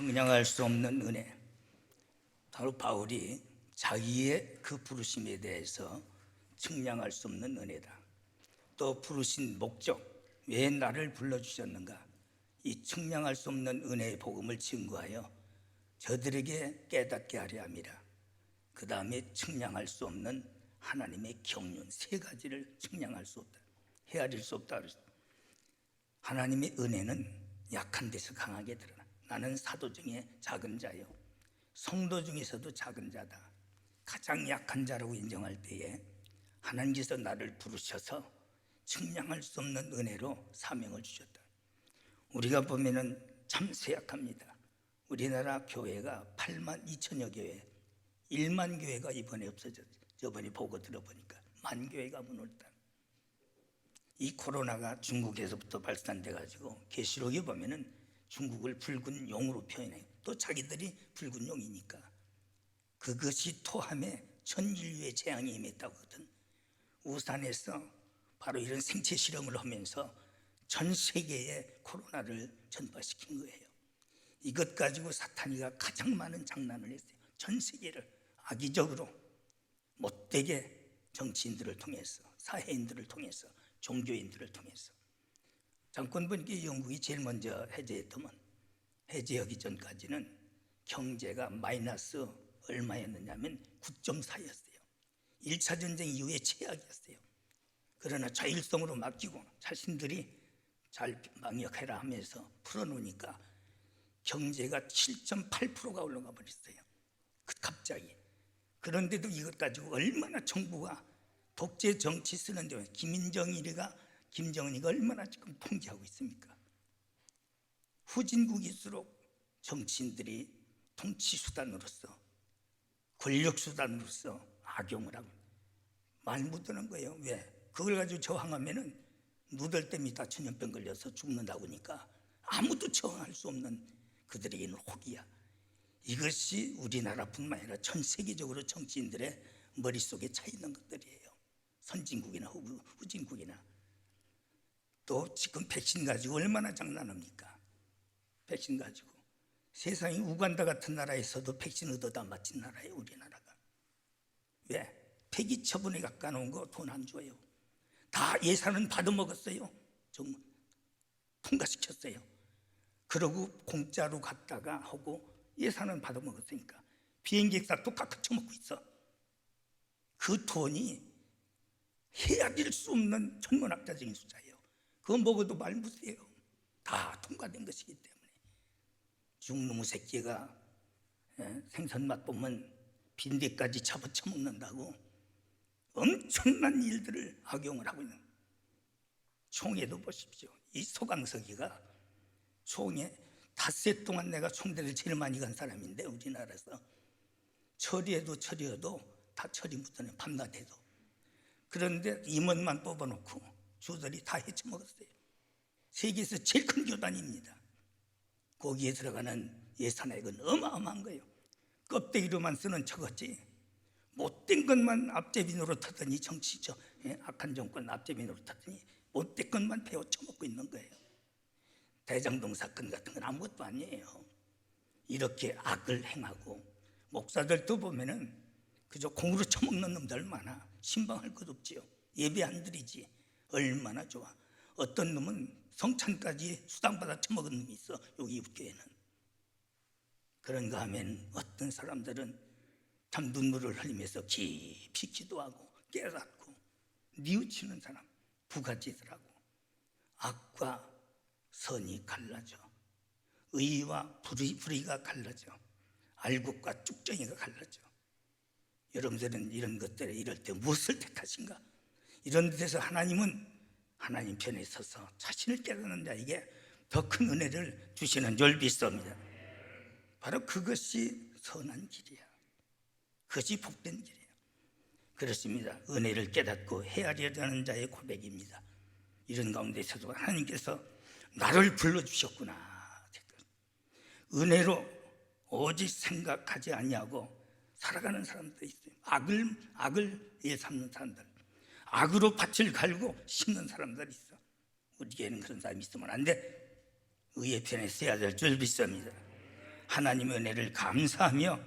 측량할 수 없는 은혜. 바로 바울이 자기의 그 부르심에 대해서 측량할 수 없는 은혜다. 또 부르신 목적, 왜 나를 불러주셨는가, 이 측량할 수 없는 은혜의 복음을 증거하여 저들에게 깨닫게 하려 함이라. 그 다음에 측량할 수 없는 하나님의 경륜, 세 가지를 측량할 수 없다, 헤아릴 수 없다. 하나님의 은혜는 약한 데서 강하게 드러나. 나는 사도 중에 작은 자요, 성도 중에서도 작은 자다. 가장 약한 자라고 인정할 때에 하나님께서 나를 부르셔서 측량할 수 없는 은혜로 사명을 주셨다. 우리가 보면은 참 쇠약합니다. 우리나라 교회가 8만 2천여 교회, 1만 교회가 이번에 없어졌죠. 저번에 보고 들어보니까 만 교회가 무너졌다. 이 코로나가 중국에서부터 발산돼 가지고 계시록에 보면은 중국을 붉은 용으로 표현해요. 또 자기들이 붉은 용이니까 그것이 토함에 전 인류의 재앙이 임했다고 하거든. 우산에서 바로 이런 생체 실험을 하면서 전 세계에 코로나를 전파시킨 거예요. 이것 가지고 사탄이가 가장 많은 장난을 했어요. 전 세계를 악의적으로 못되게 정치인들을 통해서, 사회인들을 통해서, 종교인들을 통해서. 잠깐 보니까 영국이 제일 먼저 해제했더만, 해제하기 전까지는 경제가 마이너스 얼마였느냐면 9.4였어요. 1차 전쟁 이후에 최악이었어요. 그러나 자율성으로 맡기고 자신들이 잘 방역해라 하면서 풀어놓으니까 경제가 7.8%가 올라가 버렸어요. 갑자기. 그런데도 이것 가지고 얼마나 정부가 독재 정치 쓰는데, 김정은이가 얼마나 지금 통제하고 있습니까? 후진국일수록 정치인들이 통치 수단으로서, 권력 수단으로서 악용을 하고 말 못하는 거예요. 왜? 그걸 가지고 저항하면은 누들 때문에 다 전염병 걸려서 죽는다고 하니까 아무도 저항할 수 없는 그들에게는 혹이야. 이것이 우리나라뿐만 아니라 전 세계적으로 정치인들의 머릿속에 차 있는 것들이에요. 선진국이나 후진국이나. 또 지금 백신 가지고 얼마나 장난합니까? 백신 가지고 세상에 우간다 같은 나라에서도 백신 얻어다 맞힌 나라예요, 우리나라가. 왜? 폐기 처분에 깎아놓은 거 돈 안 줘요. 다 예산은 받아먹었어요. 좀 통과시켰어요. 그러고 공짜로 갔다가 하고 예산은 받아먹었으니까 비행기 값도 깎아 쳐먹고 있어. 그 돈이 헤아릴 수 없는 천문학자적인 숫자예요. 그거 먹어도 말 못해요. 다 통과된 것이기 때문에. 중놈의 새끼가 생선 맛보면 빈대까지 잡아쳐먹는다고 엄청난 일들을 악용을 하고 있는. 총회도 보십시오. 이 소강석이가 총회 닷새 동안 내가 총대를 제일 많이 간 사람인데, 우리나라에서 처리해도 다 처리 못하네, 밤낮에도. 그런데 임원만 뽑아놓고 주들이 다 헤쳐먹었어요. 세계에서 제일 큰 교단입니다. 거기에 들어가는 예산액은 어마어마한 거예요. 껍데기로만 쓰는 척었지 못된 것만 앞제비 노릇하더니, 정치죠, 악한 정권 앞제비 노릇하더니 못된 것만 베어 쳐먹고 있는 거예요. 대장동 사건 같은 건 아무것도 아니에요. 이렇게 악을 행하고, 목사들도 보면은 그저 공으로 쳐먹는 놈들 많아. 신방할 것 없지요. 예배 안 드리지. 얼마나 좋아. 어떤 놈은 성찬까지 수당받아 쳐먹은 놈이 있어, 여기 교회는. 그런가 하면 어떤 사람들은 참 눈물을 흘리면서 깊이 기도하고 깨닫고 뉘우치는 사람, 부가지들하고. 악과 선이 갈라져, 의와 불의가 갈라져, 알곡과 쭉정이가 갈라져. 여러분들은 이런 것들에 이럴 때 무엇을 택하신가? 이런 데서 하나님은 하나님 편에 서서 자신을 깨닫는 자에게 더 큰 은혜를 주시는 줄 믿습니다. 바로 그것이 선한 길이야. 그것이 복된 길이에요. 그렇습니다. 은혜를 깨닫고 헤아리려는 자의 고백입니다. 이런 가운데서도 하나님께서 나를 불러주셨구나. 은혜로 오직 생각하지 아니하고 살아가는 사람들이 있어요. 악을 예삼는 사람들, 악으로 밭을 갈고 심는 사람들이 있어. 우리에게는 그런 사람이 있으면 안 돼. 의의 편에 서야 될 줄 믿습니다. 하나님의 은혜를 감사하며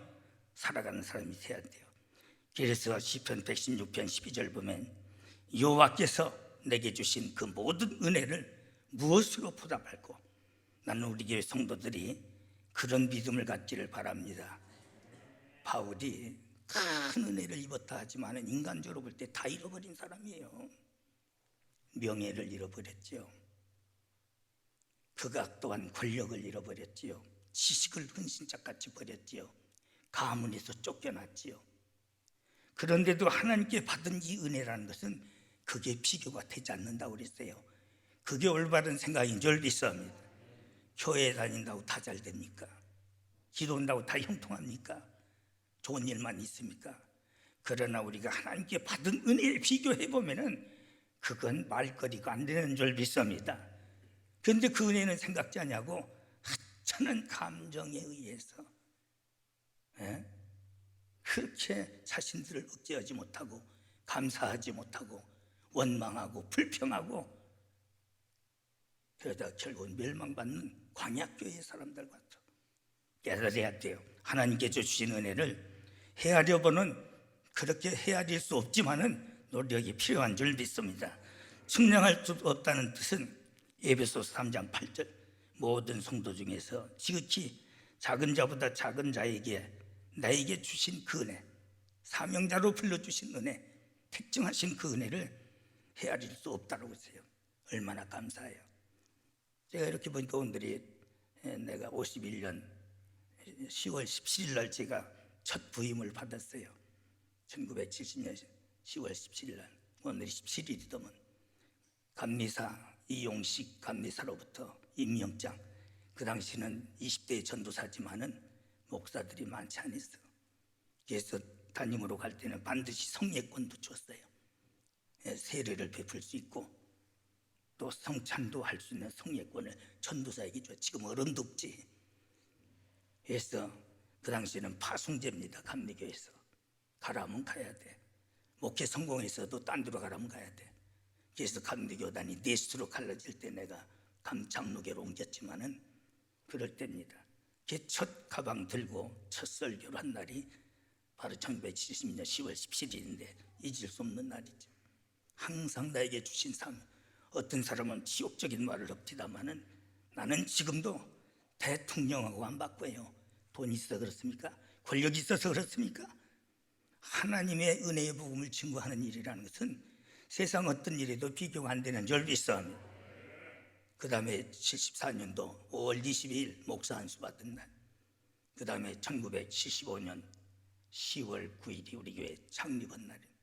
살아가는 사람이 되어야 돼요. 그래서 시편 116편 12절 보면 여호와께서 내게 주신 그 모든 은혜를 무엇으로 보답할꼬. 나는 우리 교회 성도들이 그런 믿음을 갖기를 바랍니다. 바울이 큰 은혜를 입었다 하지만 인간적으로 볼 때 다 잃어버린 사람이에요. 명예를 잃어버렸죠. 그가 또한 권력을 잃어버렸지요. 지식을 헌신짝같이 버렸지요. 가문에서 쫓겨났지요. 그런데도 하나님께 받은 이 은혜라는 것은 그게 비교가 되지 않는다고 그랬어요. 그게 올바른 생각인 줄 믿습니다. 교회 다닌다고 다 잘 됩니까? 기도한다고 다 형통합니까? 좋은 일만 있습니까? 그러나 우리가 하나님께 받은 은혜를 비교해 보면은 그건 말거리가 안 되는 줄 믿습니다. 그런데 그 은혜는 생각지 않냐고 하찮은 감정에 의해서 그렇게 자신들을 억제하지 못하고 감사하지 못하고 원망하고 불평하고 그러다 결국은 멸망받는 광야교회의 사람들 같아. 깨달아야 돼요. 하나님께 주신 은혜를 헤아려보는, 그렇게 헤아릴 수 없지만은 노력이 필요한 줄 믿습니다. 측량할 수 없다는 뜻은 에베소서 3장 8절 모든 성도 중에서 지극히 작은 자보다 작은 자에게 나에게 주신 그 은혜, 사명자로 불러주신 은혜, 특정하신 그 은혜를 헤아릴 수 없다고 했어요. 얼마나 감사해요. 제가 이렇게 보니까 오늘이 내가 51년 10월 17일 날 제가 첫 부임을 받았어요. 1970년 10월 17일 날. 오늘이 17일이더만 감리사 이용식 감리사로부터 임명장. 그 당시는 20대 전도사지만은 목사들이 많지 않았어. 그래서 담임으로 갈 때는 반드시 성례권도 줬어요. 세례를 베풀 수 있고 또 성찬도 할 수 있는 성례권을 전도사에게 줘. 지금 어른도 없지. 그래서 그 당시에는 파송제입니다. 감리교에서 가라면 가야 돼. 목회 성공해서도 딴 데로 가라면 가야 돼. 그래서 감리교단이 넷으로 갈라질 때 내가 감장로교로 옮겼지만은 그럴 때입니다. 첫 가방 들고 첫 설교를 한 날이 바로 1970년 10월 17일인데 잊을 수 없는 날이죠. 항상 나에게 주신 삶. 어떤 사람은 지옥적인 말을 엎티다마는 나는 지금도 대통령하고 안 바꿔요. 돈이 있어서 그렇습니까? 권력이 있어서 그렇습니까? 하나님의 은혜의 복음을 증거하는 일이라는 것은 세상 어떤 일에도 비교가 안 되는 줄 믿습니다. 그 다음에 74년도 5월 22일 목사 안수 받은 날, 그 다음에 1975년 10월 9일이 우리 교회 창립한 날입니다.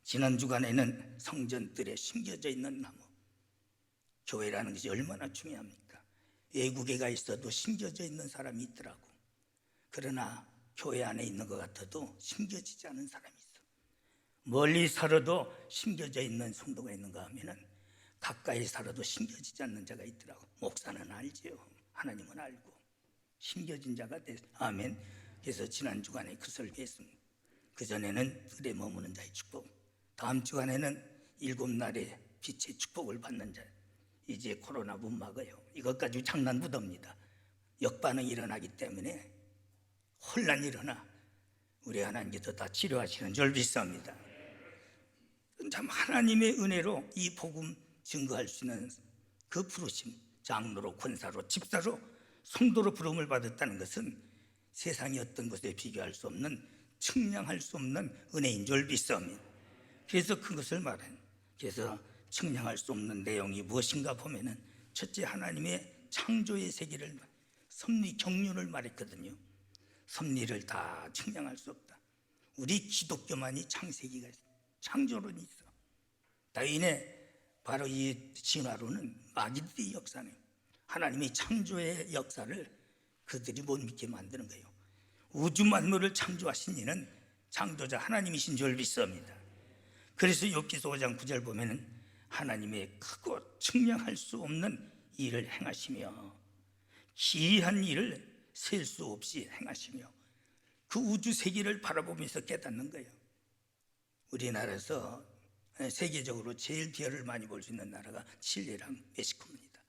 지난 주간에는 성전들에 심겨져 있는 나무, 교회라는 것이 얼마나 중요합니까? 외국에 가 있어도 심겨져 있는 사람이 있더라고. 그러나 교회 안에 있는 것 같아도 심겨지지 않은 사람이 있어. 멀리 살아도 심겨져 있는 성도가 있는가 하면은 가까이 살아도 심겨지지 않는 자가 있더라고. 목사는 알지요. 하나님은 알고 심겨진 자가 됐어. 아멘. 그래서 지난 주간에 그 설교했습니다. 그 전에는 들에 머무는 자의 축복, 다음 주간에는 7날의 빛의 축복을 받는 자. 이제 코로나 못 막아요. 이것 가지고 장난 묻습니다. 역반응이 일어나기 때문에 혼란이 일어나 우리 하나님께서 다 치료하시는 줄 믿습니다. 참 하나님의 은혜로 이 복음 증거할 수 있는 그 부르심, 장로로, 권사로, 집사로, 성도로 부름을 받았다는 것은 세상의 어떤 것에 비교할 수 없는, 측량할 수 없는 은혜인 줄 믿습니다. 그래서 그것을 말해요. 그래서 측량할 수 없는 내용이 무엇인가 보면은 첫째, 하나님의 창조의 세계를, 섭리 경륜을 말했거든요. 섭리를 다 측량할 수 없다. 우리 기독교만이 창세기가 있어. 창조론이 있어. 다윈의 바로 이 진화론은 마귀들의 역사네. 하나님의 창조의 역사를 그들이 못 믿게 만드는 거예요. 우주 만물을 창조하신 이는 창조자 하나님이신 줄 믿습니다. 그래서 욥기서 5장 9절 보면은 하나님의 크고 측량할 수 없는 일을 행하시며 기이한 일을 셀 수 없이 행하시며 그 우주 세계를 바라보면서 깨닫는 거예요. 우리나라에서 세계적으로 제일 별을 많이 볼 수 있는 나라가 칠레랑 멕시코입니다.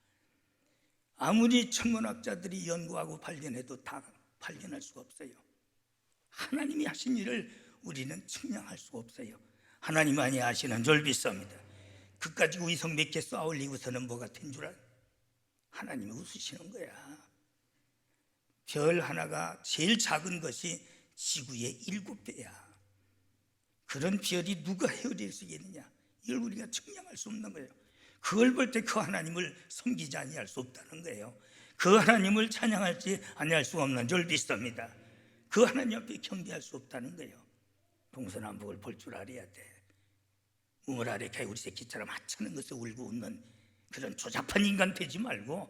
아무리 천문학자들이 연구하고 발견해도 다 발견할 수가 없어요. 하나님이 하신 일을 우리는 측량할 수가 없어요. 하나님만이 아시는 줄 믿습니다. 그까지 의성 몇 개 쌓아 올리고서는 뭐가 된 줄 알아? 하나님이 웃으시는 거야. 별 하나가 제일 작은 것이 지구의 7배야. 그런 별이 누가 헤어릴 수 있겠느냐? 이걸 우리가 측량할 수 없는 거예요. 그걸 볼 때 그 하나님을 섬기지 아니할 수 없다는 거예요. 그 하나님을 찬양할지 아니할 수 없는 줄 믿습니다. 그 하나님 앞에 경배할 수 없다는 거예요. 동서남북을 볼 줄 알아야 돼. 우물 아래 개구리 새끼처럼 하찮은 것을 울고 웃는 그런 조잡한 인간 되지 말고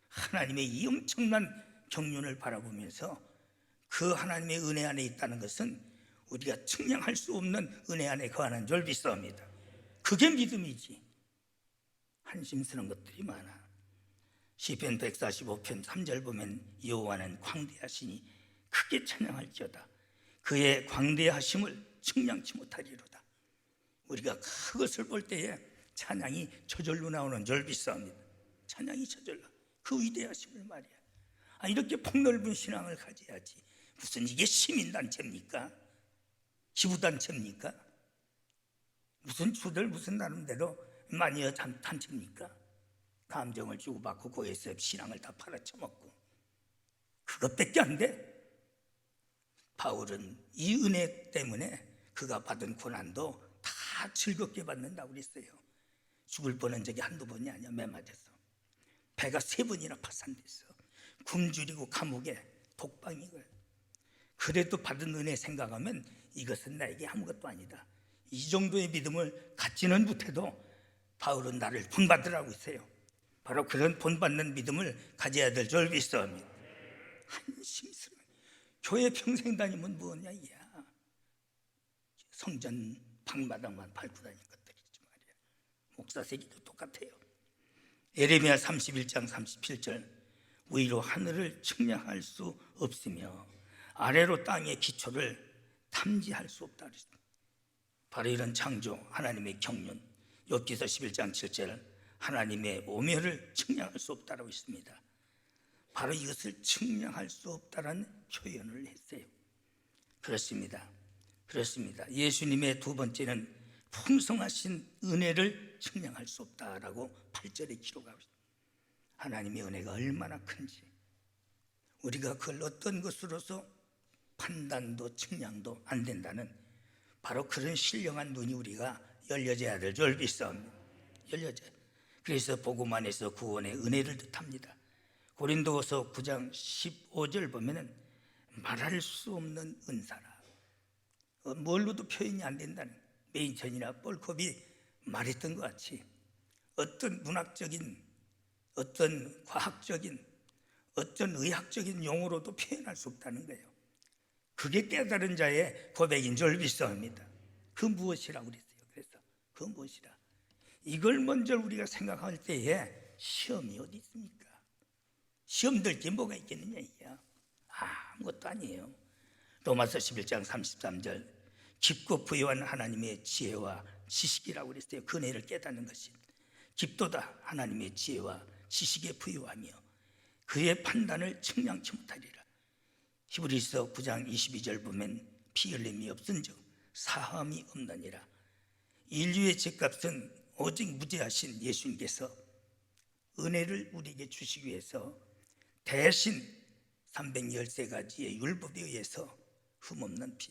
하나님의 이 엄청난 경륜을 바라보면서 그 하나님의 은혜 안에 있다는 것은 우리가 측량할 수 없는 은혜 안에 거하는 줄 믿습니다. 그게 믿음이지. 한심스러운 것들이 많아. 시편 145편 3절 보면 여호와는 광대하시니 크게 찬양할지어다. 그의 광대하심을 측량치 못하리로다. 우리가 그것을 볼 때에 찬양이 저절로 나오는 줄 믿습니다. 찬양이 저절로 그 위대하심을 말이야. 이렇게 폭넓은 신앙을 가져야지. 무슨 이게 시민단체입니까? 기부단체입니까? 무슨 주들 무슨 나름대로 마니아 단체입니까? 감정을 주고받고 거기에서 신앙을 다 팔아쳐먹고 그것밖에 안 돼? 바울은 이 은혜 때문에 그가 받은 고난도 다 즐겁게 받는다고 그랬어요. 죽을 뻔한 적이 한두 번이 아니야. 매 맞아서 배가 3번이나 파산됐어. 굶주리고 감옥에 독방이고. 그래도 받은 은혜 생각하면 이것은 나에게 아무것도 아니다. 이 정도의 믿음을 갖지는 못해도 바울은 나를 본받으라고 했어요. 바로 그런 본받는 믿음을 가져야 될 줄 믿습니다. 한심스러워. 교회 평생 다니면 뭐냐 이야. 성전 방마당만 밟고 다니는 것들이지 말이야. 목사 세기도 똑같아요. 예레미야 31장 37절 위로 하늘을 측량할 수 없으며 아래로 땅의 기초를 탐지할 수 없다 그랬습니다. 바로 이런 창조 하나님의 경륜. 욥기서 11장 7절 하나님의 오묘를 측량할 수 없다라고 있습니다. 바로 이것을 측량할 수 없다라는 표현을 했어요. 그렇습니다. 예수님의 두 번째는 풍성하신 은혜를 측량할 수 없다라고 8절에 기록하고 있습니다. 하나님의 은혜가 얼마나 큰지 우리가 그걸 어떤 것으로서 판단도 측량도 안 된다는 바로 그런 신령한 눈이 우리가 열려져야 될 줄 믿습니다. 열려져요. 그래서 복음 안에서 구원의 은혜를 뜻합니다. 고린도후서 9장 15절 보면은 말할 수 없는 은사라. 뭘로도 표현이 안 된다는 메인천이나 뻘컵이 말했던 것 같이 어떤 문학적인 어떤 과학적인 어떤 의학적인 용어로도 표현할 수 없다는 거예요. 그게 깨달은 자의 고백인 줄 믿습니다. 그 무엇이라고 그랬어요. 그래서 그 무엇이라 이걸 먼저 우리가 생각할 때에 시험이 어디 있습니까? 시험 들 게 뭐가 있겠느냐 이야. 아무것도 아니에요. 로마서 11장 33절 깊고 부유한 하나님의 지혜와 지식이라고 그랬어요. 그 은혜를 깨닫는 것이 깊도다 하나님의 지혜와 지식에 부유하며 그의 판단을 측량치 못하리라. 히브리서 9장 22절 보면 피 흘림이 없은즉 사함이 없느니라. 인류의 죄값은 오직 무죄하신 예수님께서 은혜를 우리에게 주시기 위해서 대신 313가지의 율법에 의해서 흠없는 피,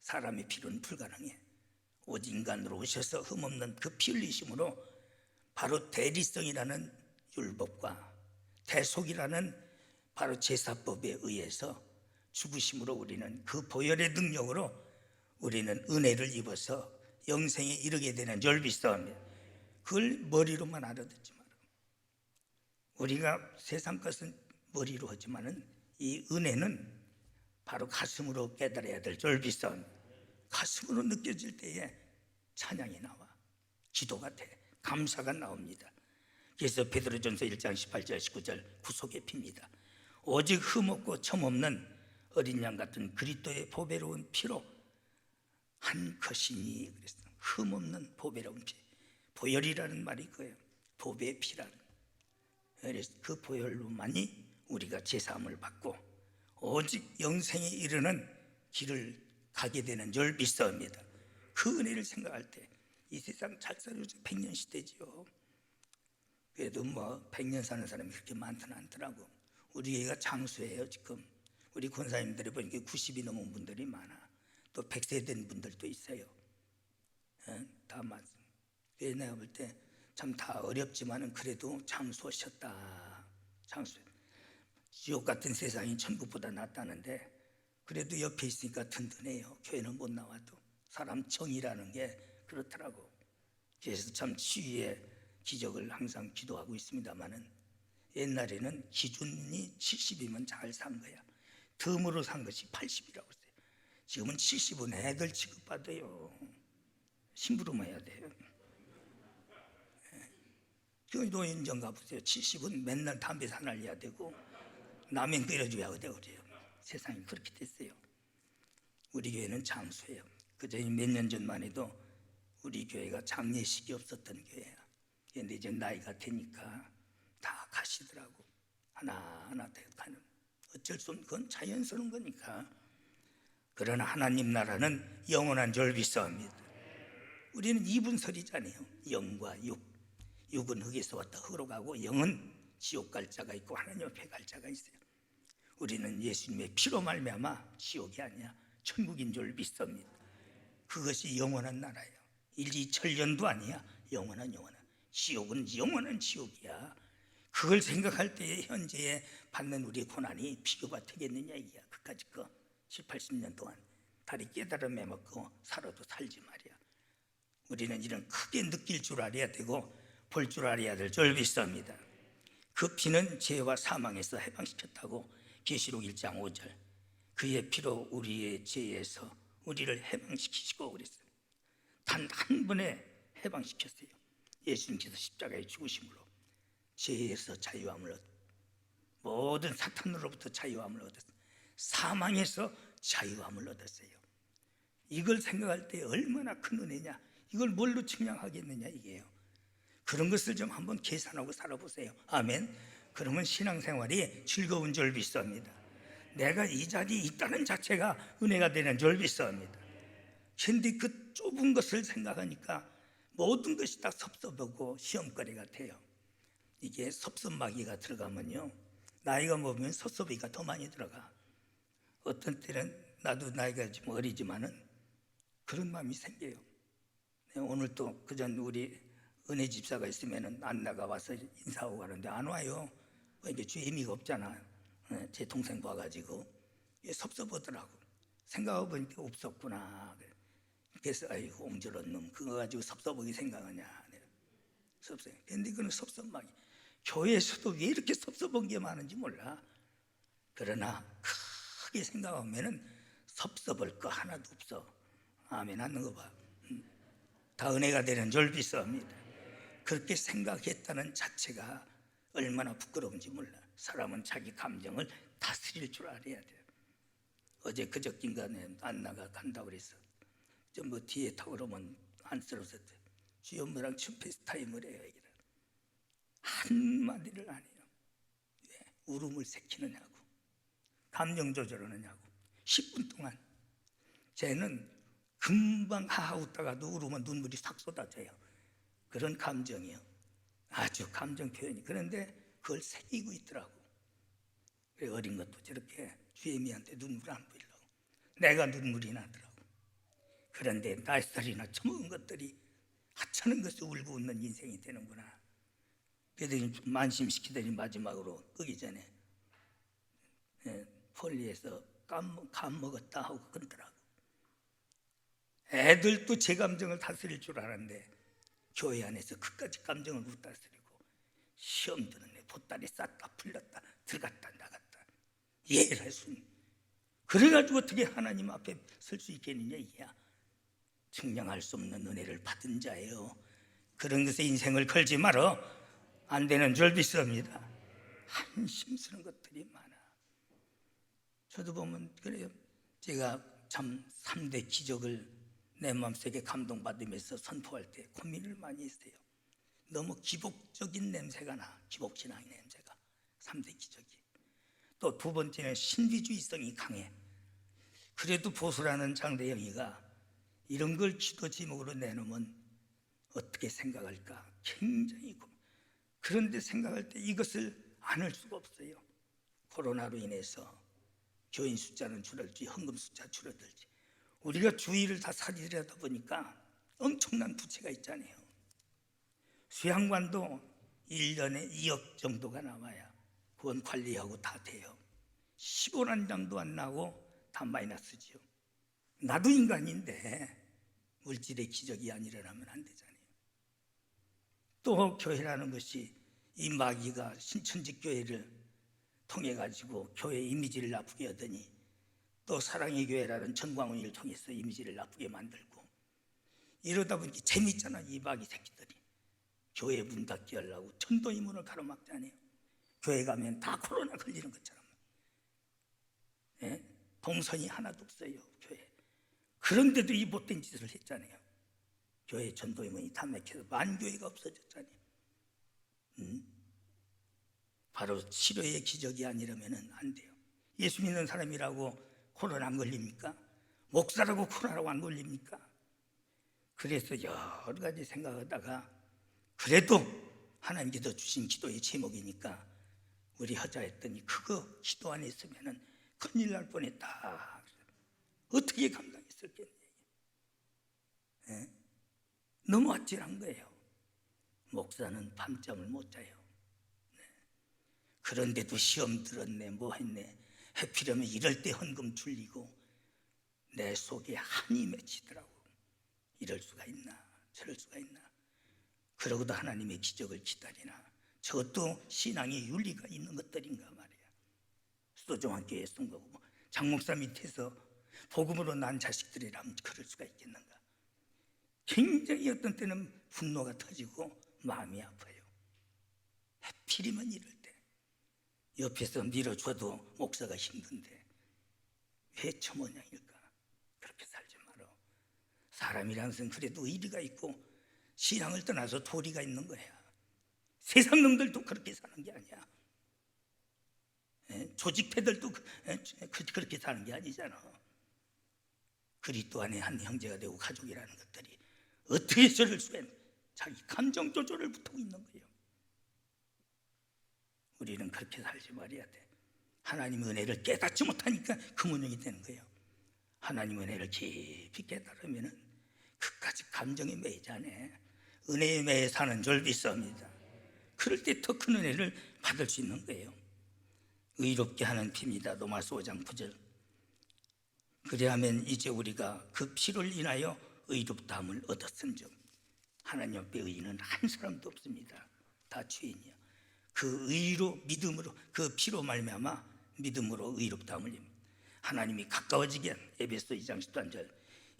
사람의 피로는 불가능해. 오직 인간으로 오셔서 흠없는 그 피 흘리심으로 바로 대리성이라는 율법과 대속이라는 바로 제사법에 의해서 죽으심으로 우리는 그 보혈의 능력으로 우리는 은혜를 입어서 영생에 이르게 되는 줄 믿습니다. 그걸 머리로만 알아듣지 마라. 우리가 세상 것은 머리로 하지만은 이 은혜는 바로 가슴으로 깨달아야 될 줄 믿습니다. 가슴으로 느껴질 때에 찬양이 나와, 기도가 돼, 감사가 나옵니다. 그래서 베드로전서 1장 18절 19절 구속의 피입니다. 오직 흠없고 첨없는 어린 양 같은 그리스도의 보배로운 피로 한 것이니 그랬어요. 흠없는 보배로운 피. 보혈이라는 말이 그거예요. 보배의 피라는. 그래서 그 보혈로만이 우리가 제사함을 받고 오직 영생에 이르는 길을 가게 되는 줄 믿사옵니다. 그 은혜를 생각할 때 이 세상 잘 살아서 100년 시대지요. 그래도 뭐 100년 사는 사람이 그렇게 많지는 않더라고. 우리 교회가 장수예요. 지금 우리 권사님들이 보니까 90이 넘은 분들이 많아. 또 100세 된 분들도 있어요. 다 맞습니다. 그래서 내가 볼 때 참 다 어렵지만은 그래도 장수하셨다. 장수. 지옥 같은 세상이 천국보다 낫다는데 그래도 옆에 있으니까 든든해요. 교회는 못 나와도 사람 정이라는 게 그렇더라고. 그래서 참 치유의 기적을 항상 기도하고 있습니다만은 옛날에는 기준이 70이면 잘 산 거야. 덤으로 산 것이 80이라고 했어요. 지금은 70은 애들 취급받아요. 심부름해야 돼요. 노인정 가보세요. 70은 맨날 담배 사날려야 되고 라면 끓여줘야 되고 그래요. 세상이 그렇게 됐어요. 우리 교회는 장수예요. 그전에 몇 년 전만 해도 우리 교회가 장례식이 없었던 교회야. 그런데 이제 나이가 되니까 다 가시더라고. 하나하나 가는. 어쩔 수 없는 건 자연스러운 거니까. 그러나 하나님 나라는 영원한 줄 믿사옵니다. 우리는 이분설이잖아요. 영과 육. 육은 흙에서 왔다 흙으로 가고 영은 지옥 갈 자가 있고 하나님 앞에 갈 자가 있어요. 우리는 예수님의 피로 말미암아 지옥이 아니야 천국인 줄 믿습니다. 그것이 영원한 나라예요. 일지천년도 아니야. 영원한 지옥은 영원한 지옥이야. 그걸 생각할 때에 현재에 받는 우리의 고난이 비교가 되겠느냐 이게야. 그까짓 거 7, 80년 동안 다리 깨달음에 먹고 살아도 살지 말이야. 우리는 이런 크게 느낄 줄 알아야 되고 볼 줄 알아야 될 줄 믿습니다. 그 피는 죄와 사망에서 해방시켰다고 계시록 1장 5절. 그의 피로 우리의 죄에서 우리를 해방시키시고 그랬어요. 단 한 번에 해방시켰어요. 예수님께서 십자가에 죽으심으로 죄에서 자유함을 얻었어요. 모든 사탄으로부터 자유함을 얻었어요. 사망에서 자유함을 얻었어요. 이걸 생각할 때 얼마나 큰 은혜냐. 이걸 뭘로 측량하겠느냐 이게요. 그런 것을 좀 한번 계산하고 살아보세요. 아멘. 그러면 신앙생활이 즐거운 줄 믿습니다. 내가 이 자리에 있다는 자체가 은혜가 되는 줄 믿습니다. 그런데 그 좁은 것을 생각하니까 모든 것이 다 섭섭하고 시험거리 같아요. 이게 섭섭마귀가 들어가면요 나이가 먹으면 섭섭이가 더 많이 들어가. 어떤 때는 나도 나이가 좀 어리지만은 그런 마음이 생겨요. 오늘 또 그전 우리 은혜 집사가 있으면은 안 나가와서 인사하고 가는데 안 와요. 이게 주의 의미가 없잖아. 제 동생 봐가지고 섭섭하더라고. 생각해 보니까 없었구나. 그래서 아이고 옹졸한 놈 그거 가지고 섭섭하게 생각하냐. 섭섭해. 근데 그건 섭섭마귀. 교회에서도 왜 이렇게 섭섭한 게 많은지 몰라. 그러나 크게 생각하면은 섭섭할 거 하나도 없어. 아멘 하는 거 봐. 다 은혜가 되는 줄 믿습니다. 그렇게 생각했다는 자체가 얼마나 부끄러운지 몰라. 사람은 자기 감정을 다스릴 줄 알아야 돼요. 어제 그저께인가에 안나가 간다고 그랬어. 좀 뭐 뒤에 타고 그러면 안쓰러웠대. 주여 뭐랑 춤페이스타임을 해요. 한마디를 안 해요. 왜? 울음을 새키느냐고 감정 조절하느냐고. 10분 동안 쟤는 금방 하하 웃다가도 울으면 눈물이 싹 쏟아져요. 그런 감정이요. 아주 감정 표현이. 그런데 그걸 새기고 있더라고. 그래 어린 것도 저렇게 주애미한테 눈물 안 보이려고 내가 눈물이 나더라고. 그런데 나이살이나 처먹은 것들이 하찮은 것을 울고 웃는 인생이 되는구나. 그래도 만심시키더니 마지막으로 끄기 전에 폴리에서 감 먹었다 하고 그러더라고. 애들도 제 감정을 다스릴 줄 알았는데 교회 안에서 그까지 감정을 못 다스리고 시험 드는 애 보따리 쌌다 풀렸다 들어갔다 나갔다 이해를 할 수 있는. 그래가지고 어떻게 하나님 앞에 설 수 있겠느냐 이게야. 측량할 수 없는 은혜를 받은 자예요. 그런 것에 인생을 걸지 말어. 안 되는 줄 믿습니다. 한심스러운 것들이 많아. 저도 보면 그래요. 제가 참 3대 기적을 내 마음속에 감동받으면서 선포할 때 고민을 많이 했어요. 너무 기복적인 냄새가 나. 기복신앙의 냄새가 3대 기적이 또 두 번째는 신비주의성이 강해. 그래도 보수라는 장대영이가 이런 걸 기도 제목으로 내놓으면 어떻게 생각할까 굉장히 그런데 생각할 때 이것을 안 할 수가 없어요. 코로나로 인해서 교인 숫자는 줄어들지 헌금 숫자 줄어들지 우리가 주의를 다 살리려다 보니까 엄청난 부채가 있잖아요. 수양관도 1년에 2억 정도가 나와야 그건 관리하고 다 돼요. 15란장도 안 나고 다 마이너스지요. 나도 인간인데 물질의 기적이 안 일어나면 안 되잖아요. 또 교회라는 것이 이 마귀가 신천지 교회를 통해 가지고 교회 이미지를 나쁘게 하더니 또 사랑의 교회라는 전광훈이를 통해서 이미지를 나쁘게 만들고 이러다 보니까 재밌잖아. 이 마귀 새끼들이 교회 문 닫게 하려고 천도의 문을 가로막잖아요. 교회 가면 다 코로나 걸리는 것처럼. 예? 동선이 하나도 없어요 교회. 그런데도 이 못된 짓을 했잖아요. 교회 전도의 문이 다 막혀서 만교회가 없어졌잖아요. 바로 치료의 기적이 아니라면 안 돼요. 예수 믿는 사람이라고 코로나 안 걸립니까? 목사라고 코로나라고 안 걸립니까? 그래서 여러 가지 생각하다가 그래도 하나님께서 주신 기도의 제목이니까 우리 하자 했더니 그거 기도 안 했으면 큰일 날 뻔했다. 어떻게 감당했을겠냐. 예? 너무 아찔한 거예요. 목사는 밤잠을 못 자요. 네. 그런데도 시험 들었네 뭐 했네 해피려면 이럴 때 헌금 줄이고 내 속에 한이 맺히더라고. 이럴 수가 있나 저럴 수가 있나. 그러고도 하나님의 기적을 기다리나. 저것도 신앙의 윤리가 있는 것들인가 말이야. 수도종합교회에 쓴 거고 장목사 밑에서 복음으로 난 자식들이라면 그럴 수가 있겠는가. 굉장히 어떤 때는 분노가 터지고 마음이 아파요. 하필이면 이럴 때 옆에서 밀어줘도 목사가 힘든데 왜 저 모양일까. 그렇게 살지 마라. 사람이란 것은 그래도 의리가 있고 신앙을 떠나서 도리가 있는 거야. 세상 놈들도 그렇게 사는 게 아니야. 조직패들도 그렇게 사는 게 아니잖아. 그리스도 안에 한 형제가 되고 가족이라는 것들이 어떻게 저럴 수가 있는. 자기 감정 조절을 붙고 있는 거예요. 우리는 그렇게 살지 말아야 돼. 하나님의 은혜를 깨닫지 못하니까 그 문명이 되는 거예요. 하나님의 은혜를 깊이 깨달으면 그까지 감정에 매이지 않아. 은혜에 매여 사는 줄 믿습니다. 그럴 때 더 큰 은혜를 받을 수 있는 거예요. 의롭게 하는 피입니다. 로마서 5장 9절. 그리하면 이제 우리가 그 피를 인하여 의롭다함을 얻었은즉 하나님 앞에 의인은 한 사람도 없습니다. 다 죄인이야. 그 의로 믿음으로 그 피로 말미암아 믿음으로 의롭다함을 입니다. 하나님이 가까워지게 한 에베소 2장 13절.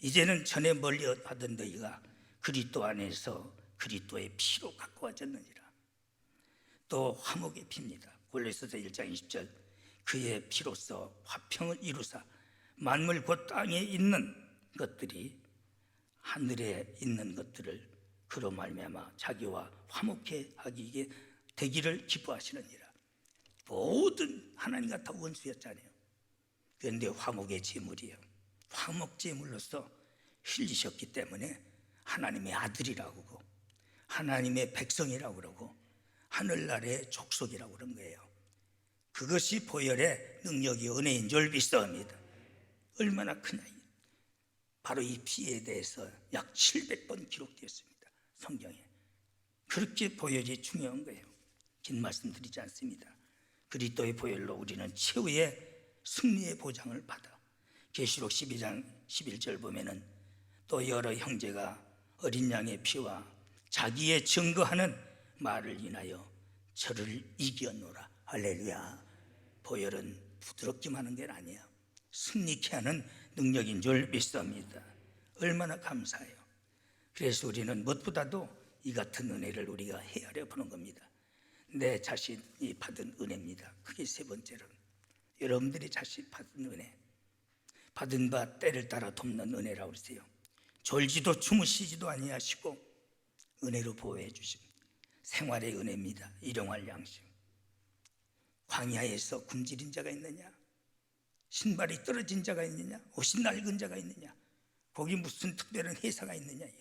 이제는 전에 멀리 하던 너희가 그리스도 안에서 그리스도의 피로 가까워졌느니라. 또 화목의 피입니다. 골로새서 1장 20절. 그의 피로써 화평을 이루사 만물 곧 땅에 있는 것들이 하늘에 있는 것들을 그로 말미암아 자기와 화목해 하기에 되기를 기뻐하시느니라. 모든 하나님과 다 원수였잖아요. 그런데 화목의 제물이에요. 화목 제물로서 흘리셨기 때문에 하나님의 아들이라고 그러고 하나님의 백성이라고 그러고 하늘나라의 족속이라고 그런 거예요. 그것이 보혈의 능력이 은혜인 줄 믿습니다. 얼마나 크냐. 바로 이 피에 대해서 약 700번 기록되었습니다. 성경에. 그렇게 보혈이 중요한 거예요. 긴 말씀 드리지 않습니다. 그리스도의 보혈로 우리는 최후의 승리의 보장을 받아. 계시록 12장 11절 보면은 또 여러 형제가 어린 양의 피와 자기의 증거하는 말을 인하여 저를 이겨노라. 할렐루야. 보혈은 부드럽기만 하는 게 아니야. 승리케 하는 능력인 줄 믿습니다. 얼마나 감사해요. 그래서 우리는 무엇보다도 이 같은 은혜를 우리가 헤아려 보는 겁니다. 내 자신이 받은 은혜입니다. 그게 세 번째로 여러분들이 자신 받은 은혜, 받은 바 때를 따라 돕는 은혜라고 그러세요. 졸지도 주무시지도 아니하시고 은혜로 보호해 주십니다. 생활의 은혜입니다. 일용할 양식. 광야에서 굶주린 자가 있느냐? 신발이 떨어진 자가 있느냐? 옷이 낡은 자가 있느냐? 거기 무슨 특별한 회사가 있느냐요?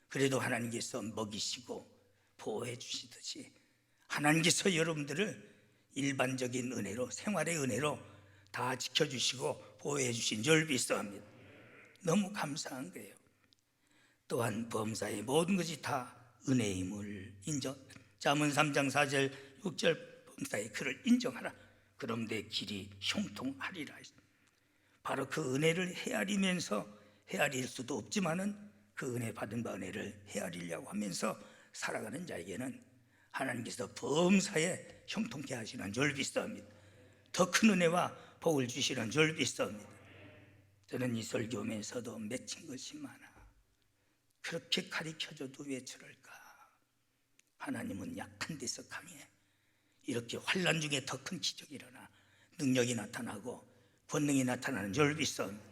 그래도 하나님께서 먹이시고 보호해 주시듯이 하나님께서 여러분들을 일반적인 은혜로, 생활의 은혜로 다 지켜주시고 보호해 주신 줄 믿습니다. 너무 감사한 거예요. 또한 범사의 모든 것이 다 은혜임을 인정. 잠언 3장 4절 6절 범사의 그를 인정하라. 그럼 내 길이 형통하리라. 바로 그 은혜를 헤아리면서, 헤아릴 수도 없지만은 그 은혜 받은 바 은혜를 헤아리려고 하면서 살아가는 자에게는 하나님께서 범사에 형통케 하시는 줄 믿습니다. 더 큰 은혜와 복을 주시는 줄 믿습니다. 저는 이 설교면서도 맺힌 것이 많아. 그렇게 가르쳐줘도 왜 저럴까? 하나님은 약한 데서 강해. 이렇게 환난 중에 더 큰 기적이 일어나 능력이 나타나고 권능이 나타나는 줄 믿습니다.